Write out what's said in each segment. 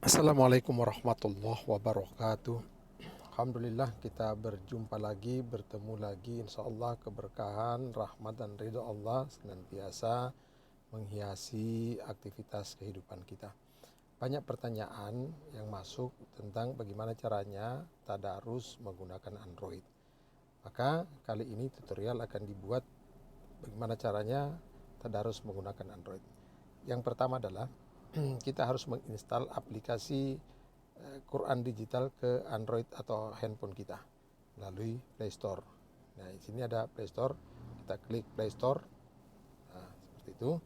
Assalamualaikum warahmatullahi wabarakatuh. Alhamdulillah kita berjumpa lagi, bertemu lagi. Insya Allah keberkahan, rahmat dan ridho Allah senantiasa menghiasi aktivitas kehidupan kita. Banyak pertanyaan yang masuk tentang bagaimana caranya tadarus menggunakan Android. Maka kali ini tutorial akan dibuat bagaimana caranya tadarus menggunakan Android. Yang pertama adalah kita harus menginstal aplikasi Quran digital ke Android atau handphone kita melalui Play Store. Nah, di sini ada Play Store, kita klik Play Store. Nah, seperti itu.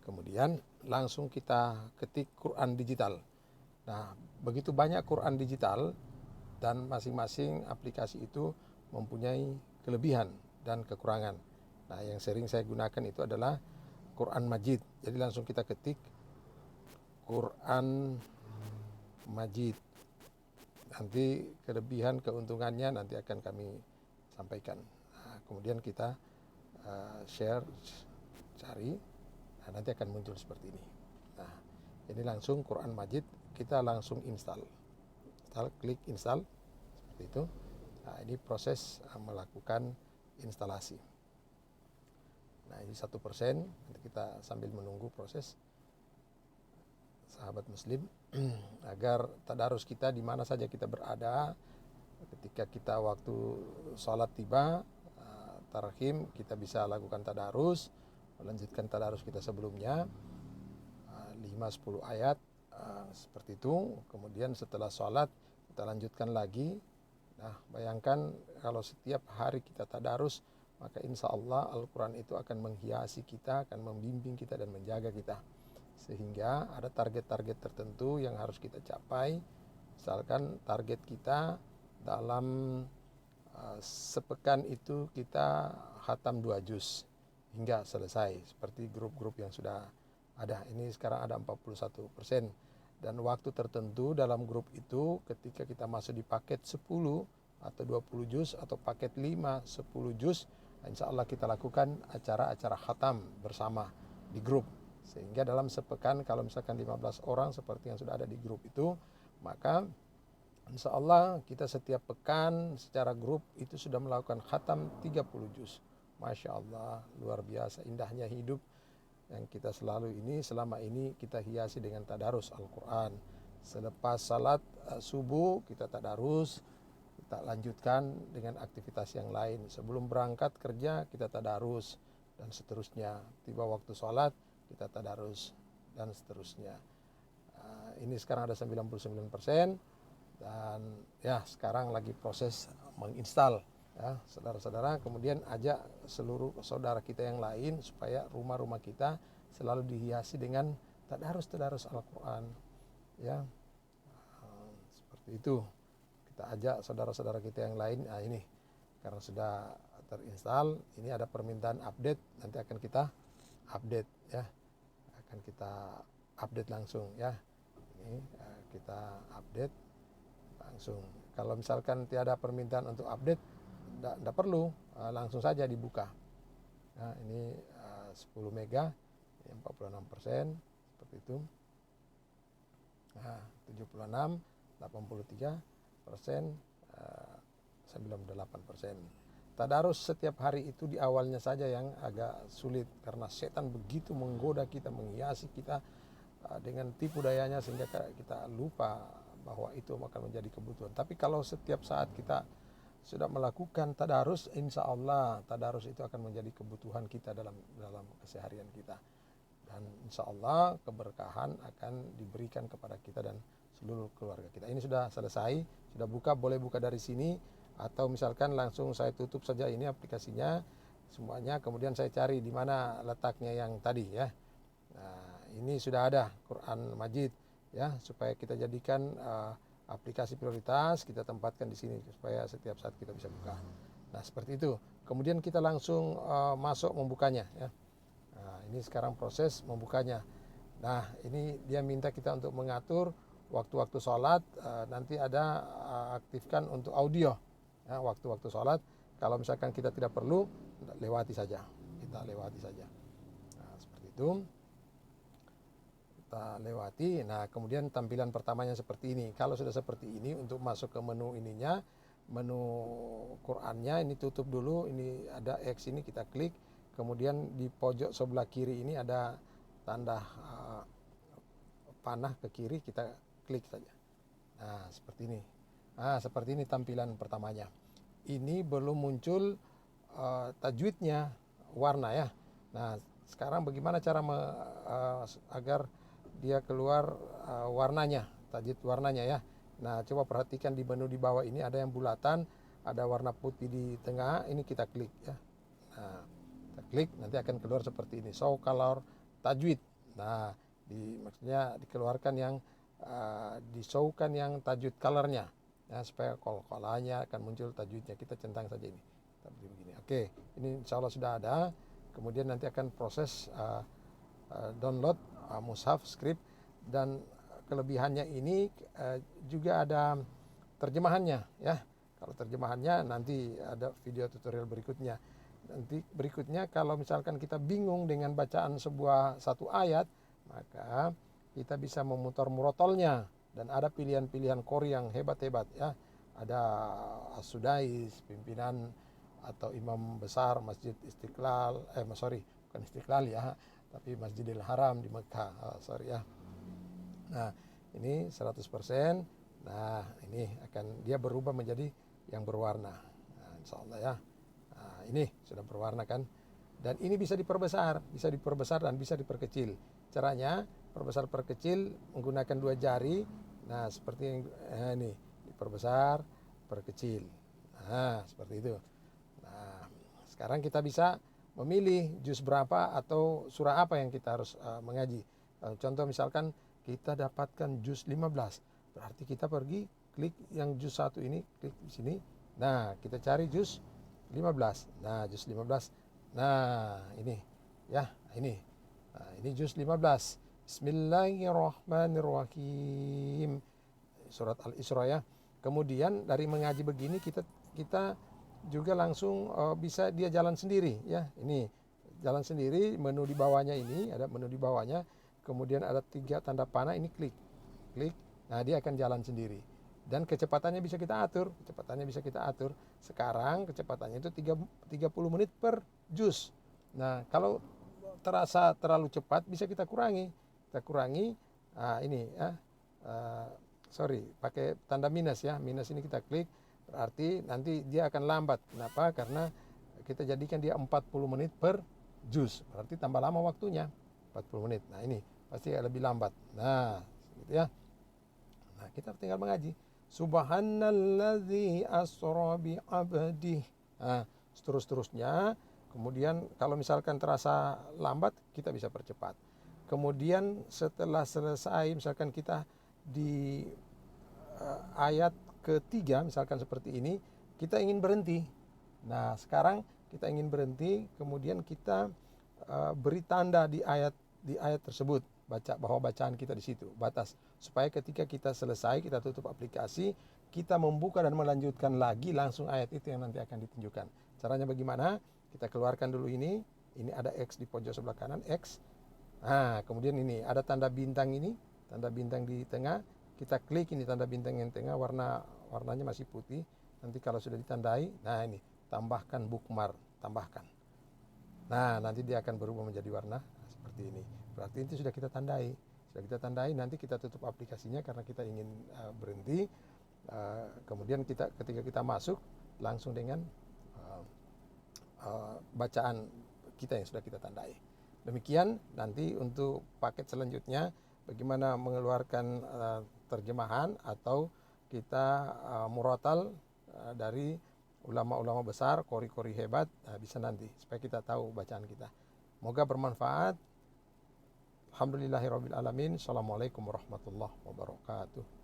Kemudian langsung kita ketik Quran digital. Nah, begitu banyak Quran digital dan masing-masing aplikasi itu mempunyai kelebihan dan kekurangan. Nah, yang sering saya gunakan itu adalah Quran Majid. Jadi langsung kita ketik Quran Majid. Nanti kelebihan keuntungannya nanti akan kami sampaikan. Nah, kemudian kita share, cari, nah, nanti akan muncul seperti ini. Nah, ini langsung Quran Majid, kita langsung install, klik install seperti itu. Nah, ini proses melakukan instalasi. Nah, ini 1%. Nanti kita sambil menunggu proses, sahabat muslim, agar tadarus kita di mana saja kita berada, ketika kita waktu sholat tiba, tarhim, kita bisa lakukan tadarus, melanjutkan tadarus kita sebelumnya, 5-10 ayat, seperti itu. Kemudian setelah sholat kita lanjutkan lagi. Nah, bayangkan kalau setiap hari kita tadarus, maka insya Allah Al-Quran itu akan menghiasi kita, akan membimbing kita dan menjaga kita. Sehingga ada target-target tertentu yang harus kita capai. Misalkan target kita dalam sepekan itu kita khatam 2 juz hingga selesai, seperti grup-grup yang sudah ada. Ini sekarang ada 41%. Dan waktu tertentu dalam grup itu ketika kita masuk di paket 10 atau 20 juz atau paket 5, 10 juz, insya Allah kita lakukan acara-acara khatam bersama di grup. Sehingga dalam sepekan kalau misalkan 15 orang seperti yang sudah ada di grup itu, maka insya Allah kita setiap pekan secara grup itu sudah melakukan khatam 30 juz. Masya Allah, luar biasa indahnya hidup yang kita selalu ini, selama ini kita hiasi dengan tadarus Al-Quran. Selepas salat subuh kita tadarus, kita lanjutkan dengan aktivitas yang lain. Sebelum berangkat kerja kita tadarus dan seterusnya. Tiba waktu sholat kita tadarus dan seterusnya. Ini sekarang ada 99%. Dan ya sekarang lagi proses menginstal ya saudara-saudara. Kemudian ajak seluruh saudara kita yang lain supaya rumah-rumah kita selalu dihiasi dengan tadarus Al-Quran ya. Seperti itu, kita ajak saudara-saudara kita yang lain. Nah, ini karena sudah terinstall, ini ada permintaan update, nanti akan kita update ya, akan kita update langsung ya. Ini kita update langsung. Kalau misalkan tiada permintaan untuk update, tidak perlu, langsung saja dibuka. Nah, ini 10 mega, 46%, seperti itu. Nah, 76, 83%, 98%. Tadarus setiap hari itu di awalnya saja yang agak sulit karena setan begitu menggoda kita, menghiasi kita dengan tipu dayanya sehingga kita lupa bahwa itu akan menjadi kebutuhan. Tapi kalau setiap saat kita sudah melakukan tadarus, insya Allah tadarus itu akan menjadi kebutuhan kita dalam keseharian kita. Dan insya Allah keberkahan akan diberikan kepada kita dan seluruh keluarga kita. Ini sudah selesai, sudah buka, boleh buka dari sini. Atau misalkan langsung saya tutup saja ini aplikasinya semuanya. Kemudian saya cari di mana letaknya yang tadi ya. Nah, ini sudah ada Quran Majid ya, supaya kita jadikan aplikasi prioritas, kita tempatkan di sini supaya setiap saat kita bisa buka. Nah, seperti itu. Kemudian kita langsung masuk membukanya ya. Nah, ini sekarang proses membukanya. Nah, ini dia minta kita untuk mengatur waktu-waktu sholat. Nanti ada aktifkan untuk audio ya, waktu-waktu sholat. Kalau misalkan kita tidak perlu, lewati saja, kita lewati saja. Nah, seperti itu. kita lewati. Nah, kemudian tampilan pertamanya seperti ini. Kalau sudah seperti ini, untuk masuk ke menu ininya, menu Qurannya ini tutup dulu. Ini ada X, ini kita klik. Kemudian di pojok sebelah kiri ini ada tanda panah ke kiri, kita klik saja. Nah, seperti ini. Nah, seperti ini tampilan pertamanya. Ini belum muncul tajwidnya, warna ya. Nah, sekarang bagaimana cara agar dia keluar warnanya, tajwid warnanya ya. Nah, coba perhatikan di menu di bawah ini ada yang bulatan, ada warna putih di tengah, ini kita klik ya. Nah, kita klik, nanti akan keluar seperti ini, show color tajwid. Nah, maksudnya dikeluarkan yang disowkan yang tajwid colornya ya, supaya kol-kolanya akan muncul tajwidnya. Kita centang saja ini, kita begini. Oke, ini insya Allah sudah ada. Kemudian nanti akan proses download mushaf script, dan kelebihannya ini juga ada terjemahannya ya. Kalau terjemahannya nanti ada video tutorial berikutnya. Nanti berikutnya kalau misalkan kita bingung dengan bacaan satu ayat, maka kita bisa memutar murotolnya, dan ada pilihan-pilihan qori yang hebat-hebat ya. Ada As-Sudais, pimpinan atau imam besar Masjid Istiqlal, bukan Istiqlal ya, tapi Masjidil Haram di Mekah, ya. Nah, ini 100%. Nah, ini akan dia berubah menjadi yang berwarna. Nah, insya Allah ya. Nah, ini sudah berwarna kan. Dan ini bisa diperbesar dan bisa diperkecil. Caranya perbesar perkecil menggunakan 2 jari. Nah, seperti yang ini, diperbesar, perkecil. Nah, seperti itu. Nah, sekarang kita bisa memilih juz berapa atau surah apa yang kita harus mengaji. Contoh misalkan kita dapatkan juz 15, berarti kita pergi klik yang juz 1 ini, klik di sini. Nah, kita cari juz 15. Nah, juz 15. Nah, ini ya, ini. Nah, ini juz 15. Bismillahirrahmanirrahim. Surat Al-Isra ya. Kemudian dari mengaji begini kita juga langsung bisa dia jalan sendiri ya. Ini jalan sendiri, menu di bawahnya ini ada menu di bawahnya. Kemudian ada 3 tanda panah, ini klik. Nah, dia akan jalan sendiri. Dan kecepatannya bisa kita atur. Sekarang kecepatannya itu 30 menit per juz. Nah, kalau terasa terlalu cepat bisa kita kurangi. Ini ya. Pakai tanda minus ya. Minus ini kita klik, berarti nanti dia akan lambat. Kenapa? Karena kita jadikan dia 40 menit per juz. Berarti tambah lama waktunya, 40 menit. Nah, ini pasti lebih lambat. Nah, gitu ya. Nah, kita tinggal mengaji. Subhanalladzi asra bi 'abdihi. Nah, seterusnya. Kemudian kalau misalkan terasa lambat, kita bisa percepat. Kemudian setelah selesai, misalkan kita di ayat ketiga, misalkan seperti ini, kita ingin berhenti. Nah, sekarang kita ingin berhenti, kemudian kita beri tanda di ayat tersebut, bahwa bacaan kita di situ, batas, supaya ketika kita selesai, kita tutup aplikasi, kita membuka dan melanjutkan lagi langsung ayat itu yang nanti akan ditunjukkan. Caranya bagaimana? Kita keluarkan dulu ini ada X di pojok sebelah kanan, X. Nah, kemudian ini ada tanda bintang ini, tanda bintang di tengah. Kita klik ini tanda bintang yang tengah, warnanya masih putih. Nanti kalau sudah ditandai, nah ini tambahkan bookmark, tambahkan. Nah, nanti dia akan berubah menjadi warna seperti ini. Berarti itu sudah kita tandai. Nanti kita tutup aplikasinya karena kita ingin berhenti. Kemudian ketika kita masuk langsung dengan bacaan kita yang sudah kita tandai. Demikian nanti untuk paket selanjutnya bagaimana mengeluarkan terjemahan atau kita murotal dari ulama-ulama besar, qori-qori hebat, bisa nanti supaya kita tahu bacaan kita. Semoga bermanfaat. Alhamdulillahirabbil alamin. Assalamualaikum warahmatullahi wabarakatuh.